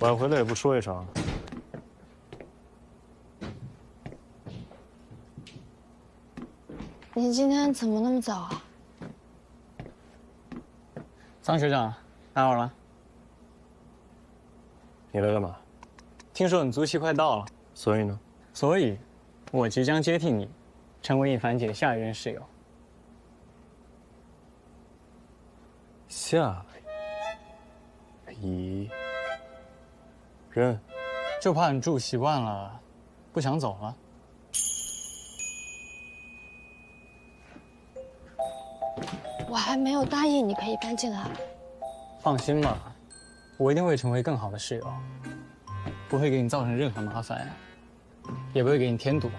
晚回来也不说一声。你今天怎么那么早啊？桑学长，待会儿了。你来干嘛？听说你租期快到了，所以呢？所以，我即将接替你，成为一凡姐下一任室友。下一任，就怕你住习惯了，不想走了。我还没有答应你可以搬进来。放心吧，我一定会成为更好的室友，不会给你造成任何麻烦，也不会给你添堵。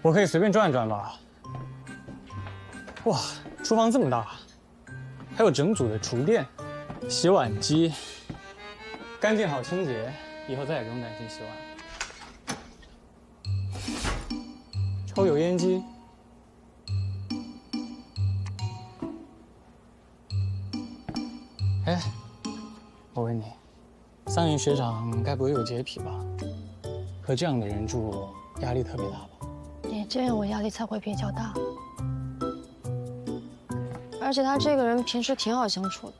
我可以随便转转吧。哇，厨房这么大，还有整组的厨电、洗碗机，干净好清洁，以后再也不用担心洗碗。抽油烟机。哎，我问你，桑园学长该不会有洁癖吧？和这样的人住，压力特别大吧？你这样我压力才会比较大。而且他这个人平时挺好相处的。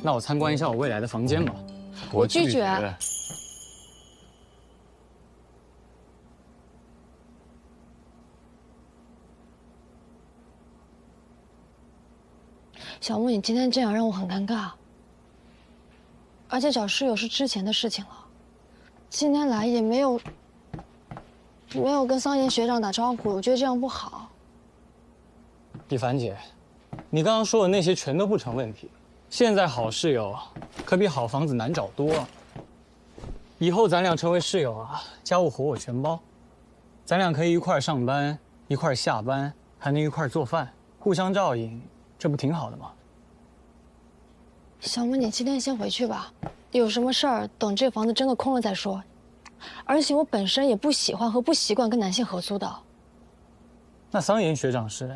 那我参观一下我未来的房间吧。我拒绝。小木，你今天这样让我很尴尬。而且找室友是之前的事情了，今天来也没有跟桑岩学长打招呼，我觉得这样不好。一凡姐，你刚刚说的那些全都不成问题。现在好室友可比好房子难找多了。以后咱俩成为室友啊，家务活我全包，咱俩可以一块儿上班，一块儿下班，还能一块儿做饭，互相照应，这不挺好的吗？小木，你今天先回去吧，有什么事儿等这房子真的空了再说。而且我本身也不喜欢和不习惯跟男性合租的。那桑岩学长是？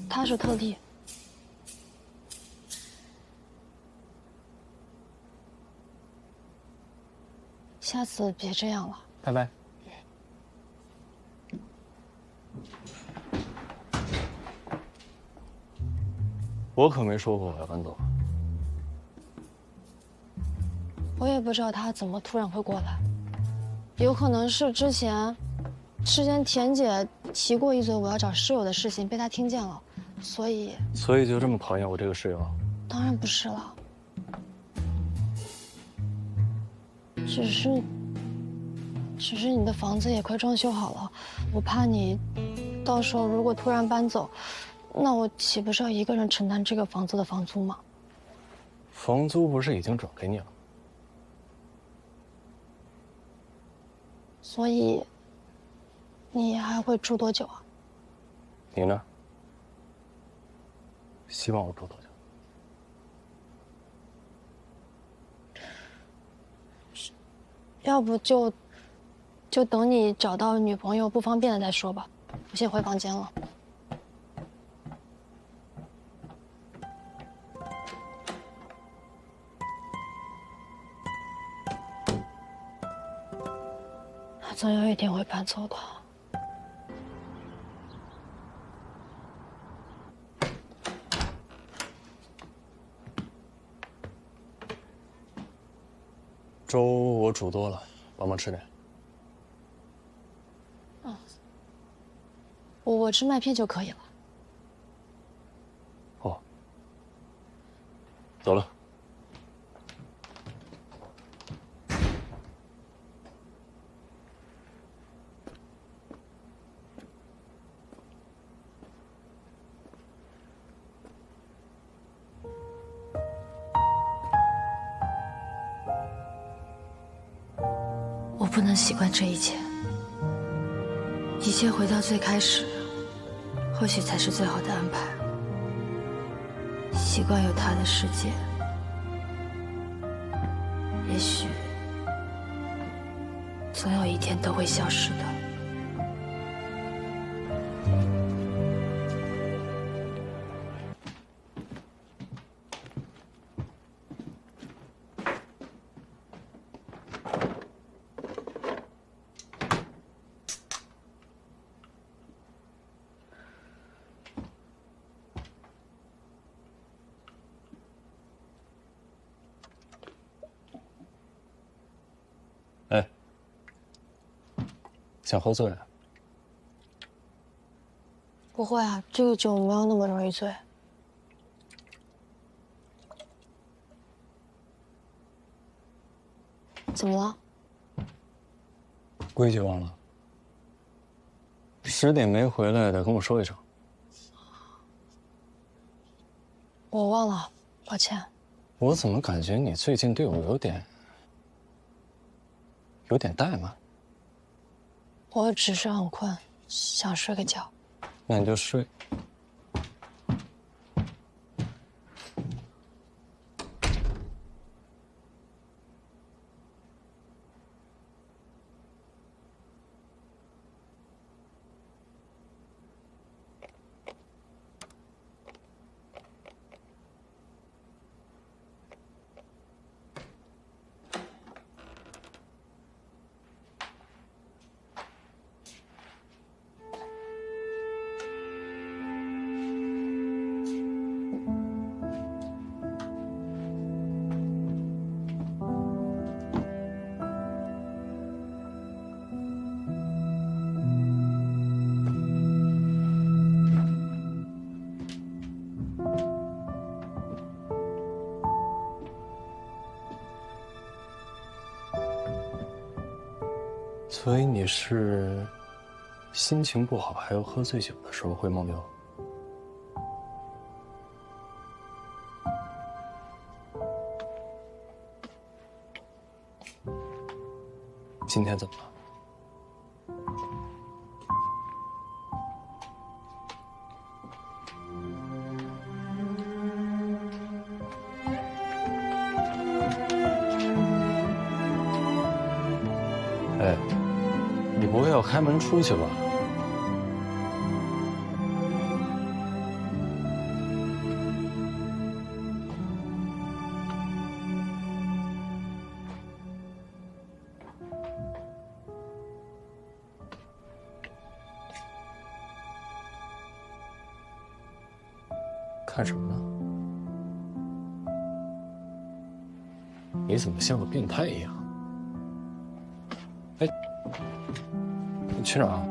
他是特例。下次别这样了。拜拜。我可没说过我要搬走。我也不知道他怎么突然会过来，有可能是之前田姐提过一嘴我要找室友的事情被他听见了，所以就这么讨厌我这个室友？当然不是了，只是你的房子也快装修好了，我怕你到时候如果突然搬走，那我岂不是要一个人承担这个房子的房租吗？房租不是已经转给你了？所以你还会住多久啊？你呢？希望我住多久？要不就等你找到女朋友不方便了再说吧，我先回房间了。他总有一天会搬走的。粥我煮多了，帮忙吃点。我吃麦片就可以了。哦，走了。我不能习惯这一切，一切回到最开始，或许才是最好的安排。习惯有他的世界，也许总有一天都会消失的。想喝醉？不会啊，这个酒没有那么容易醉。怎么了？规矩忘了。10点没回来得跟我说一声。我忘了，抱歉。我怎么感觉你最近对我有点怠慢？我只是很困，想睡个觉。那你就睡。所以你是心情不好，还有喝醉酒的时候会梦游？今天怎么了？哎，你不会要开门出去吧？看什么呢？你怎么像个变态一样？哎，你去哪儿啊？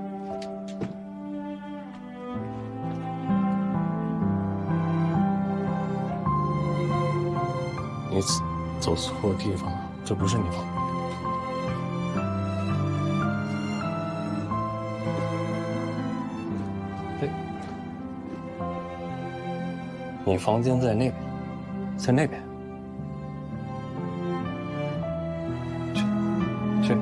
你走错地方了，这不是你房。对，你房间在那边，在那边。去。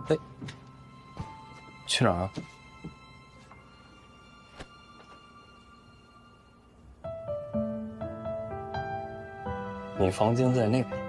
哎，去哪儿啊？你房间在那边。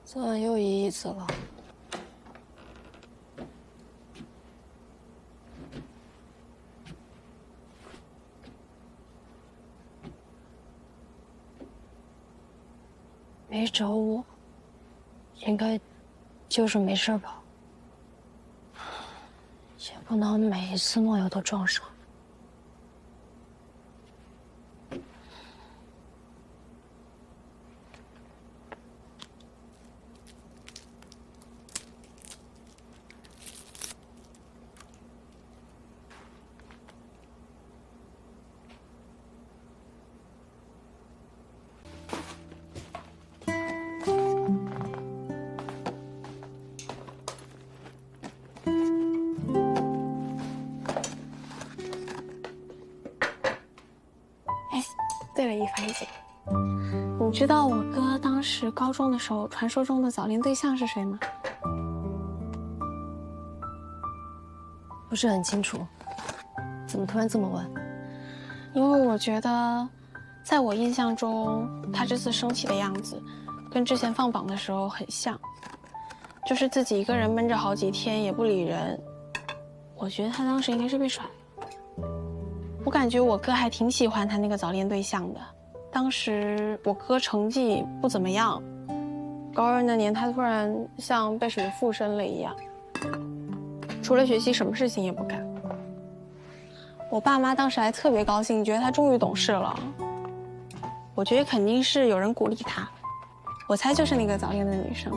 昨晚又一次了。没找我，应该就是没事吧？也不能每一次梦游都撞上。对了，一凡姐，你知道我哥当时高中的时候传说中的早恋对象是谁吗？不是很清楚，怎么突然这么问？因为我觉得，在我印象中，他这次生气的样子，跟之前放榜的时候很像，就是自己一个人闷着好几天也不理人。我觉得他当时应该是被甩了。我感觉我哥还挺喜欢他那个早恋对象的。当时我哥成绩不怎么样，高二那年他突然像被什么附身了一样，除了学习什么事情也不干。我爸妈当时还特别高兴，觉得他终于懂事了。我觉得肯定是有人鼓励他，我猜就是那个早恋的女生。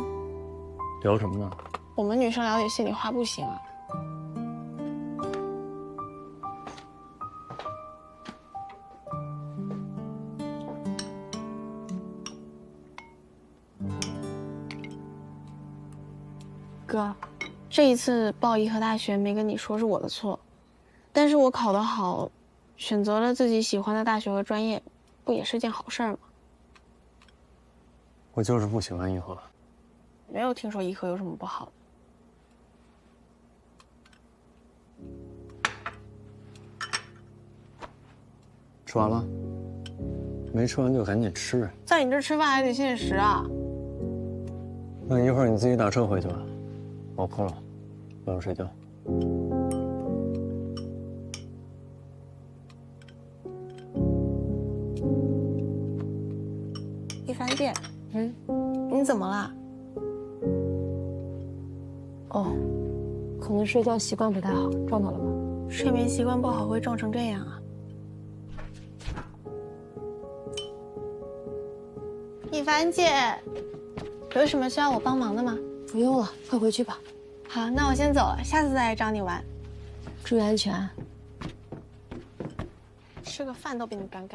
聊什么呢？我们女生了解心里话不行啊。哥，这一次报医和大学没跟你说是我的错，但是我考得好，选择了自己喜欢的大学和专业，不也是件好事吗？我就是不喜欢一和。没有听说医和有什么不好的。吃完了？没吃完就赶紧吃。在你这吃饭还得限时啊。那一会儿你自己打车回去吧。我困了，我要睡觉。一凡姐，你怎么了？哦，可能睡觉习惯不太好，撞到了吧？睡眠习惯不好会撞成这样啊？一凡姐，有什么需要我帮忙的吗？不用了，快回去吧。好，那我先走了，下次再来找你玩。注意安全。吃个饭都被你赶，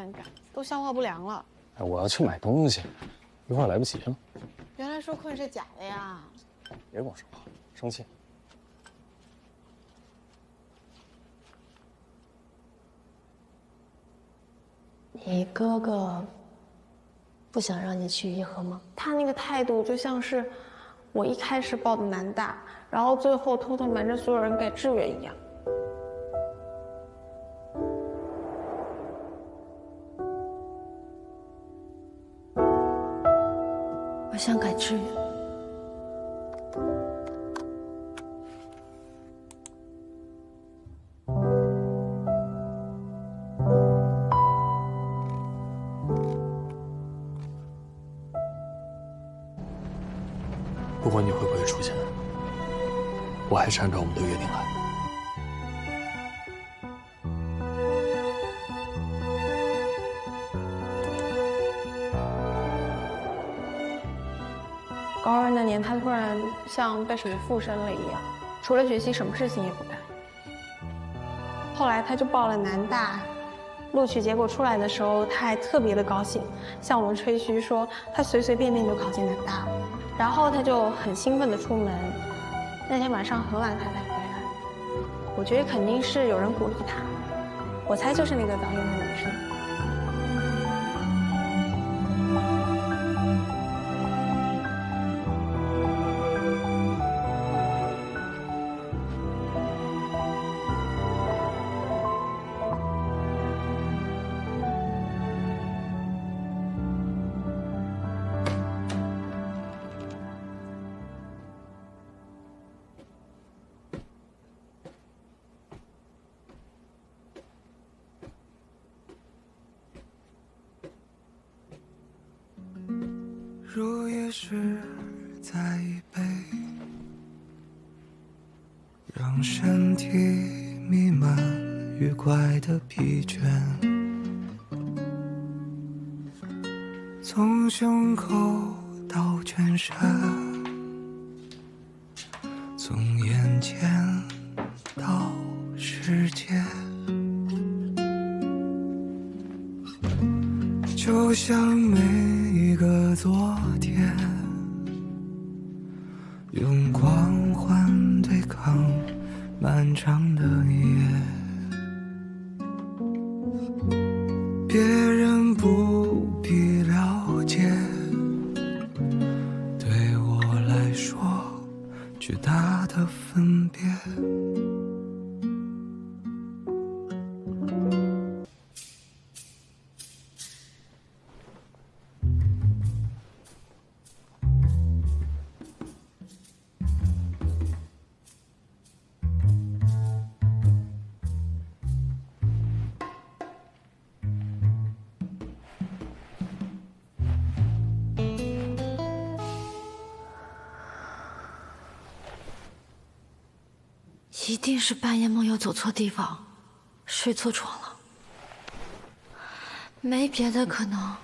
都消化不良了。哎，我要去买东西，一会儿来不及了。原来说困是假的呀！别跟我说话，生气。你哥哥不想让你去颐和吗？他那个态度就像是我一开始报的南大，然后最后偷偷瞒着所有人改志愿一样。我想改志愿。不管你会不会出现，我还是按照我们的约定来。高二那年，他突然像被什么附身了一样，除了学习什么事情也不干。后来他就报了南大，录取结果出来的时候，他还特别的高兴，向我们吹嘘说他随随便便就考进南大了。然后他就很兴奋的出门，那天晚上很晚他才回来。我觉得肯定是有人鼓励他，我猜就是那个早恋的女生。如也是在一杯让身体弥漫愉快的疲倦，从胸口到全身，从眼前到世界，就像每一个昨天，用狂欢对抗漫长的夜。别人不必了解，对我来说巨大的分别。一定是半夜梦游走错地方，睡错床了，没别的可能。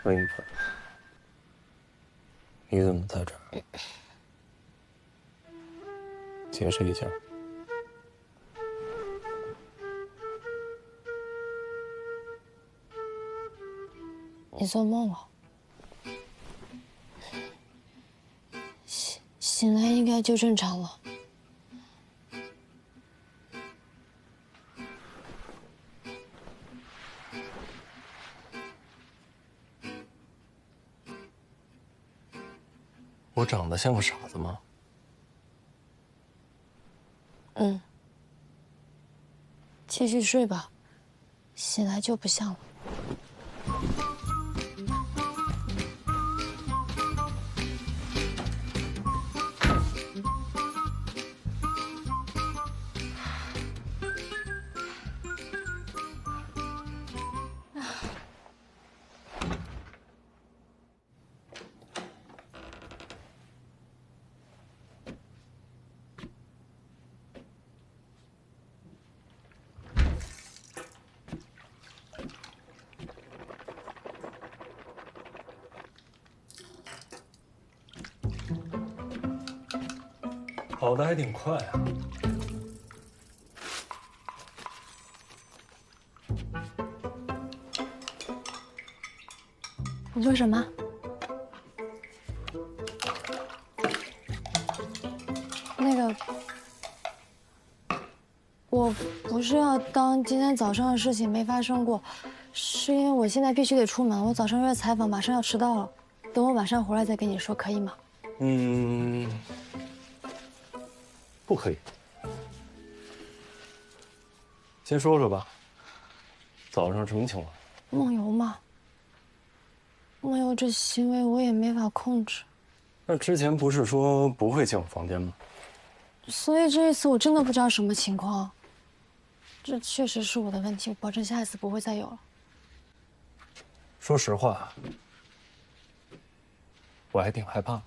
温一凡，你怎么在这儿？解释一下。你做梦了，醒来应该就正常了。我长得像个傻子吗？嗯，继续睡吧，醒来就不像了。跑得还挺快啊！你说什么？那个，我不是要当今天早上的事情没发生过，是因为我现在必须得出门，我早上约采访，马上要迟到了。等我晚上回来再跟你说，可以吗？不可以。先说说吧，早上什么情况？梦游嘛，梦游这行为我也没法控制。那之前不是说不会进我房间吗？所以这一次我真的不知道什么情况。这确实是我的问题，我保证下一次不会再有了。说实话，我还挺害怕。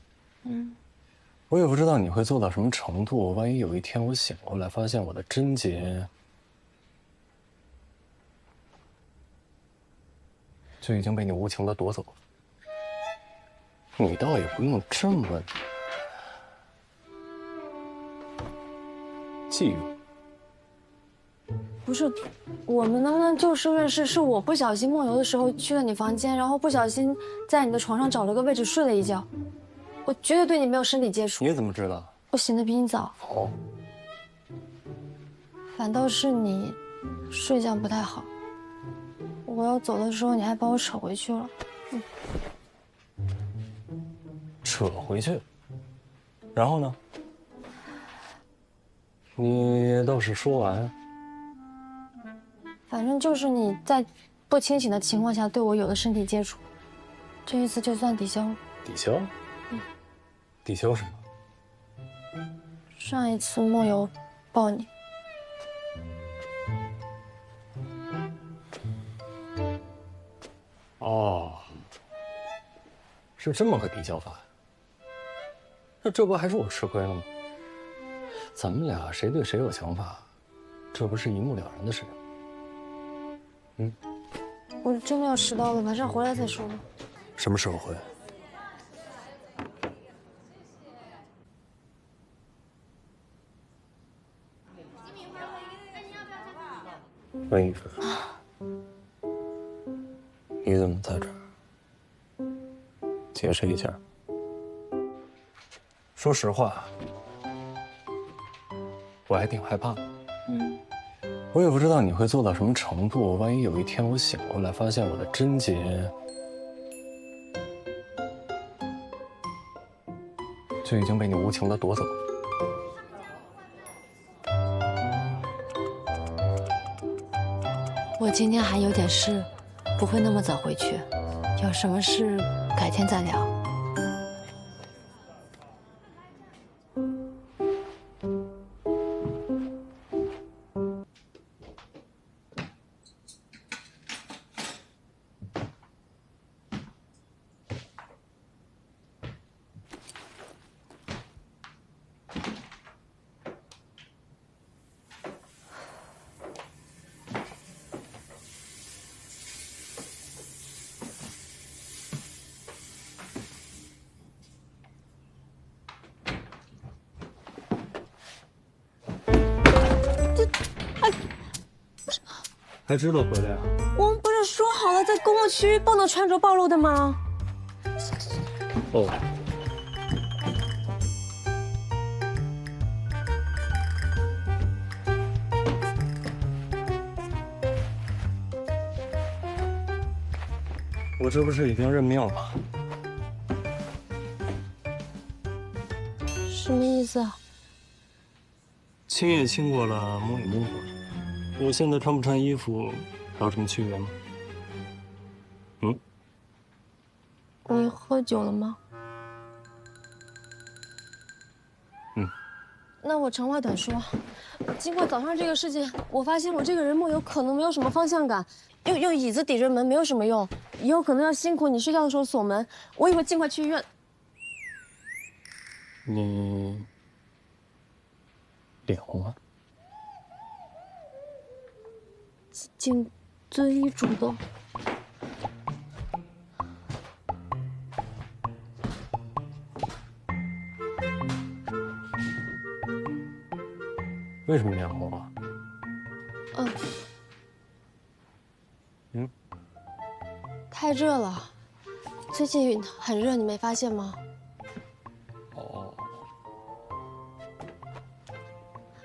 我也不知道你会做到什么程度。万一有一天我醒过来，发现我的贞洁就已经被你无情的夺走了，你倒也不用这么觊觎。不是，我们能不能就事论事？是我不小心梦游的时候去了你房间，然后不小心在你的床上找了个位置睡了一觉。我绝对对你没有身体接触。你怎么知道？我醒得比你早。哦，反倒是你睡相不太好。我要走的时候，你还把我扯回去了。扯回去。然后呢？你倒是说完。反正就是你在不清醒的情况下对我有了身体接触，这一次就算抵消了。抵消？抵消什么？上一次梦游抱你，哦，是这么个抵消法。那这不还是我吃亏了吗？咱们俩谁对谁有想法，这不是一目了然的事。我真的要迟到了，晚上回来再说吧。什么时候回？温雨芬，你怎么在这儿？解释一下。说实话，我还挺害怕。我也不知道你会做到什么程度。万一有一天我醒过来，发现我的贞洁就已经被你无情的夺走。我今天还有点事，不会那么早回去。有什么事改天再聊。还知道回来啊？我们不是说好了在公共区域不能穿着暴露的吗？哦。我这不是已经认命了吗？什么意思啊？亲也亲过了，摸也摸过了，我现在穿不穿衣服还有什么区别吗？你喝酒了吗？那我长话短说，经过早上这个事情，我发现我这个人梦游可能没有什么方向感，用椅子抵着门没有什么用，以后可能要辛苦你睡觉的时候锁门。我也会尽快去医院。你脸红了？谨遵医嘱的。为什么脸红啊？太热了，最近很热，你没发现吗？哦，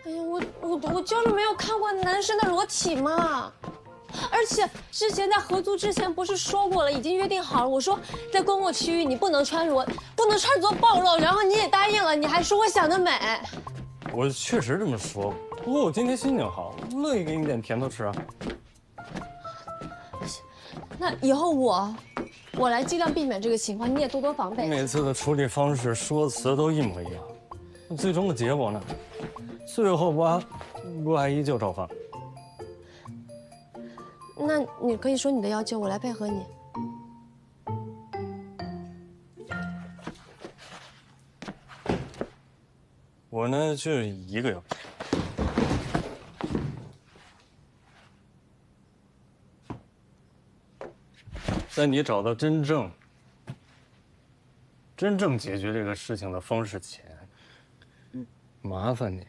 哎呀，我就是没有看过男生的裸体嘛。而且之前在合租之前不是说过了，已经约定好了。我说在公共区域你不能穿着暴露，然后你也答应了，你还说我想得美。我确实这么说过，不过我今天心情好，乐意给你点甜头吃啊。那以后我来尽量避免这个情况，你也多多防备。每次的处理方式、说辞都一模一样，最终的结果呢？最后不还依旧照放。那你可以说你的要求，我来配合你。我呢就一个要求，在你找到真正解决这个事情的方式前，麻烦你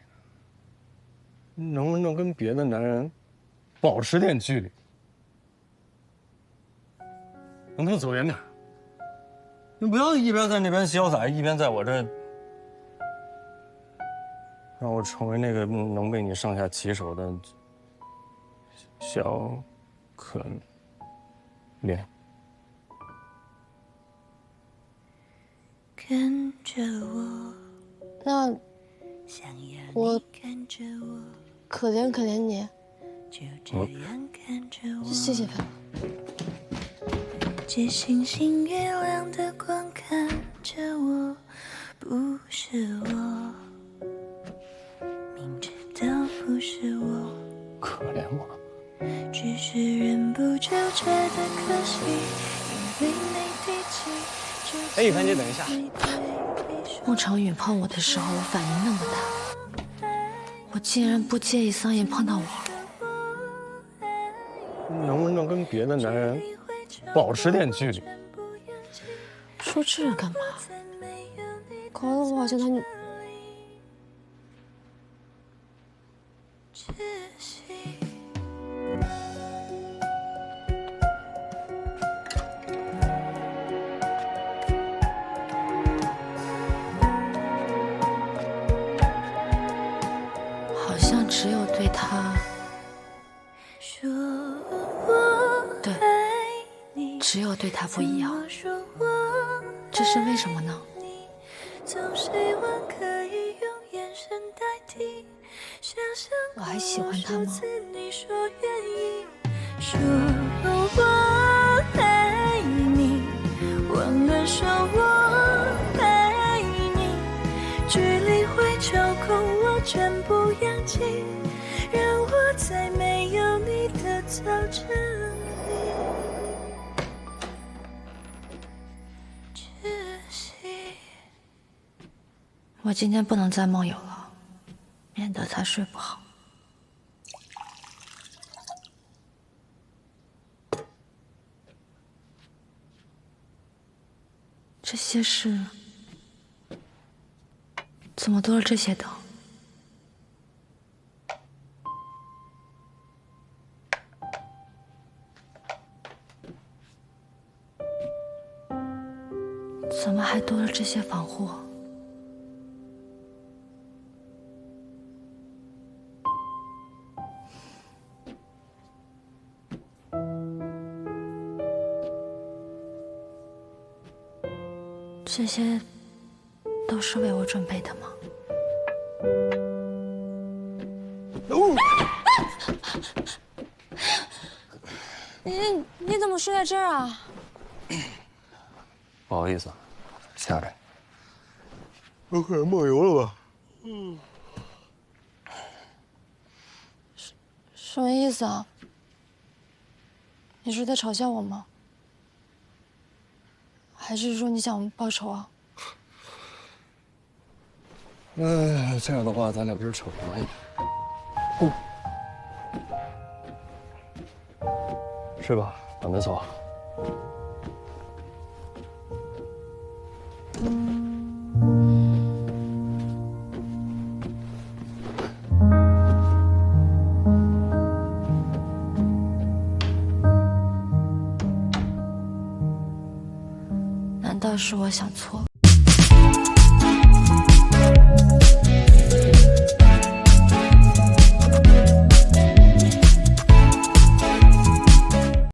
能不能跟别的男人保持点距离？能不能走远点？你不要一边在那边潇洒，一边在我这让我成为那个能被你上下其手的小可怜。跟着我，那想要我你跟着我，可怜可怜你，就这样看着我。谢谢芬。借星星月亮的光看着我，不是我，明知道不是我，可怜我，只是忍不住觉得可惜，因为没提起。哎，雨帆姐，等一下。孟长宇碰我的时候，我反应那么大，我竟然不介意桑叶碰到我。能不能跟别的男人保持点距离？说这干嘛？搞得我好像他女。好像只有对他，对，只有对他不一样。这是为什么呢？我还喜欢他吗？说我爱你，忘了说我爱你，距离会抽空我全部氧气，让我在没有你的早晨里窒息。我今天不能再梦游了，免得他睡不好。这些事怎么多了这些灯？怎么还多了这些防护？这些都是为我准备的吗？你怎么睡在这儿啊？不好意思，吓着你。我可能梦游了吧？什么意思啊？你是在嘲笑我吗？还是说你想报仇啊？这样的话，咱俩不是扯关系？睡吧，等着走。难道是我想错了？